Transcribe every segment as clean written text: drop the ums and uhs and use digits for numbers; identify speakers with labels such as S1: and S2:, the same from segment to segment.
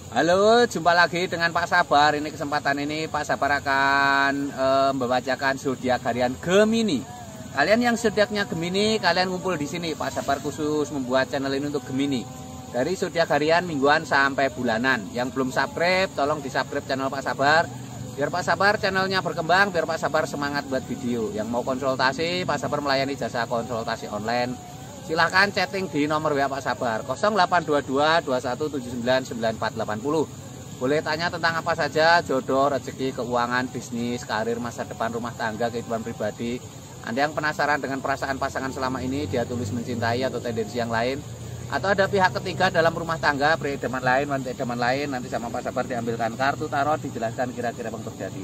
S1: Halo, jumpa lagi dengan Pak Sabar. Ini kesempatan ini Pak Sabar akan membacakan zodiak harian Gemini. Kalian yang zodiaknya Gemini, kalian ngumpul di sini. Pak Sabar khusus membuat channel ini untuk Gemini. Dari zodiak harian, mingguan sampai bulanan. Yang belum subscribe, tolong di-subscribe channel Pak Sabar. Biar Pak Sabar channelnya berkembang, biar Pak Sabar semangat buat video. Yang mau konsultasi, Pak Sabar melayani jasa konsultasi online. Silahkan chatting di nomor WA Pak Sabar 0822 2179 9480. Boleh tanya tentang apa saja, jodoh, rezeki, keuangan, bisnis, karir, masa depan, rumah tangga, kehidupan pribadi. Anda yang penasaran dengan perasaan pasangan selama ini, dia tulis mencintai atau tendensi yang lain, atau ada pihak ketiga dalam rumah tangga, pria idaman lain, wanita idaman lain, nanti sama Pak Sabar diambilkan kartu tarot, dijelaskan kira-kira apa yang terjadi.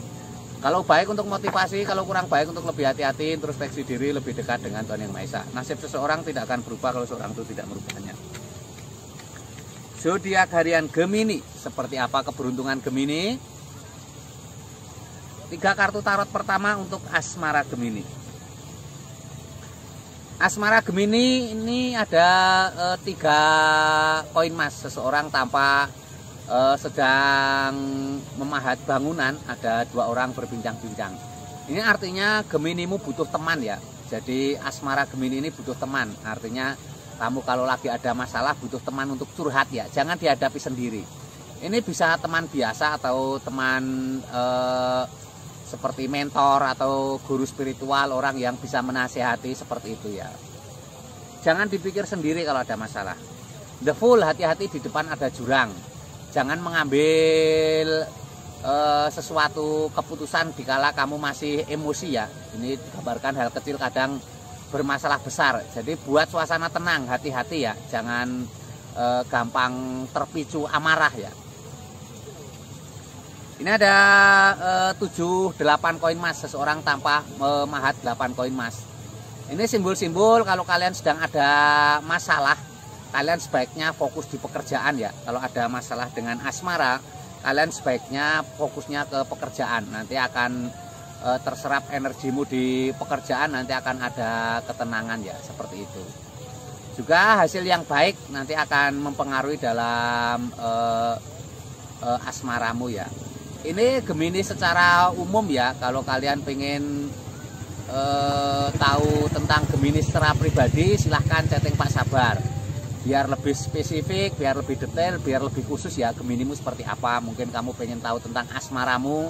S1: Kalau baik untuk motivasi, kalau kurang baik untuk lebih hati-hati, introspeksi diri, lebih dekat dengan Tuhan Yang Maha Esa. Nasib seseorang tidak akan berubah kalau seorang itu tidak merubahnya. Zodiak harian Gemini, seperti apa keberuntungan Gemini? 3 kartu tarot pertama untuk asmara Gemini. Asmara Gemini ini ada 3 koin emas. Seseorang tanpa sedang memahat bangunan, ada 2 orang berbincang-bincang. Ini artinya Geminimu butuh teman ya. Jadi asmara Gemini ini butuh teman. Artinya kamu kalau lagi ada masalah butuh teman untuk curhat ya. Jangan dihadapi sendiri. Ini bisa teman biasa atau teman seperti mentor atau guru spiritual, orang yang bisa menasehati seperti itu ya. Jangan dipikir sendiri kalau ada masalah. The Fool, hati-hati di depan ada jurang. Jangan mengambil sesuatu keputusan dikala kamu masih emosi ya. Ini digambarkan hal kecil kadang bermasalah besar. Jadi buat suasana tenang, hati-hati ya. Jangan gampang terpicu amarah ya. Ini ada 7-8 koin emas. Seseorang tanpa memahat 8 koin emas. Ini simbol-simbol kalau kalian sedang ada masalah, kalian sebaiknya fokus di pekerjaan ya. Kalau ada masalah dengan asmara, kalian sebaiknya fokusnya ke pekerjaan. Nanti akan terserap energimu di pekerjaan, nanti akan ada ketenangan ya, seperti itu. Juga hasil yang baik nanti akan mempengaruhi dalam asmaramu ya. Ini Gemini secara umum ya. Kalau kalian pengen tahu tentang Gemini secara pribadi, silahkan chatting Pak Sabar. Biar lebih spesifik, biar lebih detail, biar lebih khusus ya Geminimu seperti apa. Mungkin kamu pengen tahu tentang asmaramu.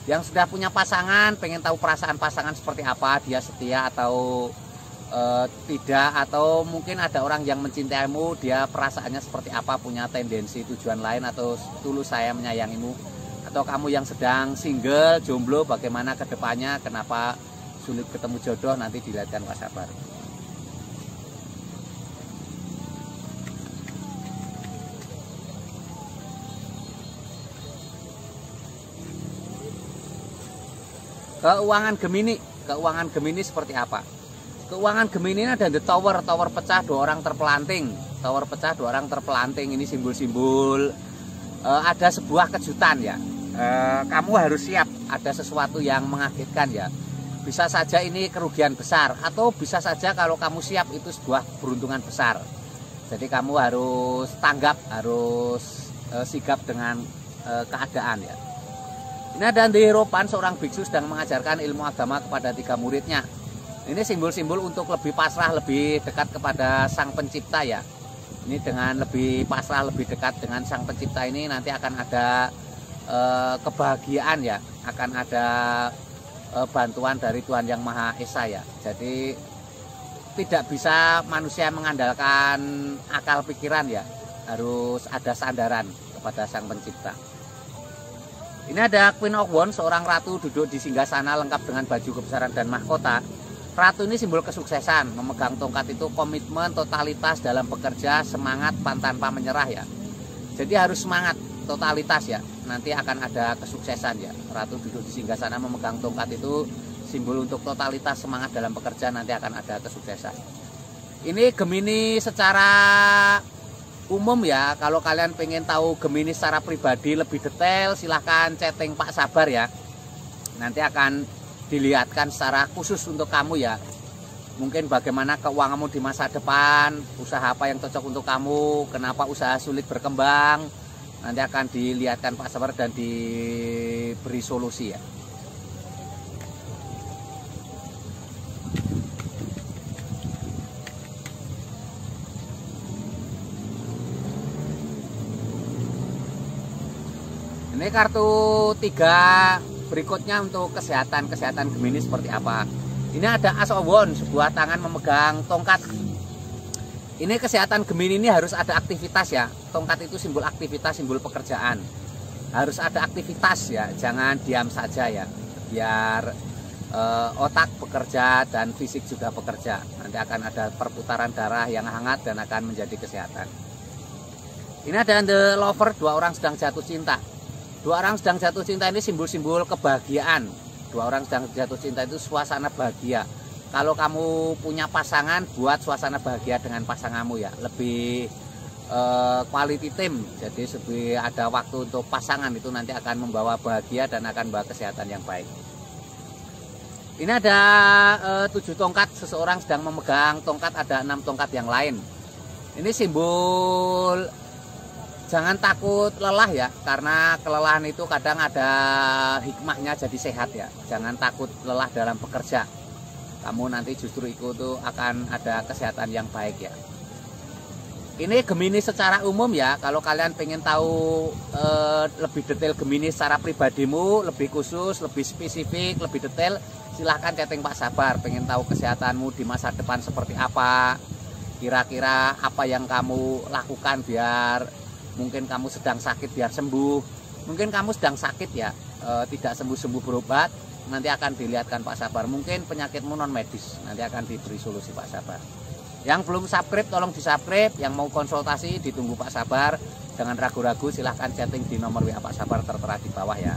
S1: Yang sudah punya pasangan, pengen tahu perasaan pasangan seperti apa, dia setia atau tidak. Atau mungkin ada orang yang mencintaimu, dia perasaannya seperti apa, punya tendensi tujuan lain, atau tulus saya menyayangimu. Atau kamu yang sedang single, jomblo, bagaimana ke depannya, kenapa sulit ketemu jodoh, nanti dilihatkan Pak Sabar. Keuangan Gemini, keuangan Gemini seperti apa? Keuangan Gemini ini ada the tower, tower pecah 2 orang terpelanting, tower pecah 2 orang terpelanting. Ini simbol-simbol ada sebuah kejutan ya. Kamu harus siap, ada sesuatu yang mengagetkan ya. Bisa saja ini kerugian besar, atau bisa saja kalau kamu siap itu sebuah peruntungan besar. Jadi kamu harus tanggap, harus sigap dengan keadaan ya. Ini ada di Eropa, seorang biksu sedang mengajarkan ilmu agama kepada 3 muridnya. Ini simbol-simbol untuk lebih pasrah, lebih dekat kepada Sang Pencipta ya. Ini dengan lebih pasrah, lebih dekat dengan Sang Pencipta ini nanti akan ada kebahagiaan ya. Akan ada bantuan dari Tuhan Yang Maha Esa ya. Jadi tidak bisa manusia mengandalkan akal pikiran ya. Harus ada sandaran kepada Sang Pencipta. Ini ada Queen of Wands, seorang ratu duduk di singgasana lengkap dengan baju kebesaran dan mahkota. Ratu ini simbol kesuksesan, memegang tongkat itu komitmen, totalitas dalam bekerja, semangat, tanpa menyerah ya. Jadi harus semangat, totalitas ya. Nanti akan ada kesuksesan ya. Ratu duduk di singgasana memegang tongkat itu simbol untuk totalitas, semangat dalam bekerja, nanti akan ada kesuksesan. Ini Gemini secara umum ya. Kalau kalian pengen tahu Gemini secara pribadi lebih detail, silahkan chatting Pak Sabar ya. Nanti akan dilihatkan secara khusus untuk kamu ya. Mungkin bagaimana keuanganmu di masa depan, usaha apa yang cocok untuk kamu, kenapa usaha sulit berkembang, Nanti akan dilihatkan Pak Sabar dan diberi solusi ya. Ini kartu 3 berikutnya untuk kesehatan Gemini seperti apa. Ini ada As of Wands, sebuah tangan memegang tongkat. Ini kesehatan Gemini ini harus ada aktivitas ya. Tongkat itu simbol aktivitas, simbol pekerjaan. Harus ada aktivitas ya, jangan diam saja ya. Biar otak bekerja dan fisik juga bekerja. Nanti akan ada perputaran darah yang hangat dan akan menjadi kesehatan. Ini ada The Lover, 2 orang sedang jatuh cinta. 2 orang sedang jatuh cinta ini simbol-simbol kebahagiaan. 2 orang sedang jatuh cinta itu suasana bahagia. Kalau kamu punya pasangan, buat suasana bahagia dengan pasanganmu ya. Lebih quality time. Jadi lebih ada waktu untuk pasangan, itu nanti akan membawa bahagia dan akan membawa kesehatan yang baik. Ini ada 7 tongkat, seseorang sedang memegang tongkat, ada 6 tongkat yang lain. Ini simbol jangan takut lelah ya, karena kelelahan itu kadang ada hikmahnya jadi sehat ya. Jangan takut lelah dalam bekerja. Kamu nanti justru itu tuh akan ada kesehatan yang baik ya. Ini Gemini secara umum ya. Kalau kalian pengen tahu lebih detail Gemini secara pribadimu, lebih khusus, lebih spesifik, lebih detail, silahkan chatting Pak Sabar. Pengen tahu kesehatanmu di masa depan seperti apa, kira-kira apa yang kamu lakukan biar mungkin kamu sedang sakit biar sembuh. Mungkin kamu sedang sakit ya, tidak sembuh-sembuh berobat. Nanti akan dilihatkan Pak Sabar. Mungkin penyakitmu non medis, nanti akan diberi solusi Pak Sabar. Yang belum subscribe tolong di subscribe. Yang mau konsultasi ditunggu Pak Sabar. Jangan ragu-ragu, silahkan chatting di nomor WA Pak Sabar tertera di bawah ya.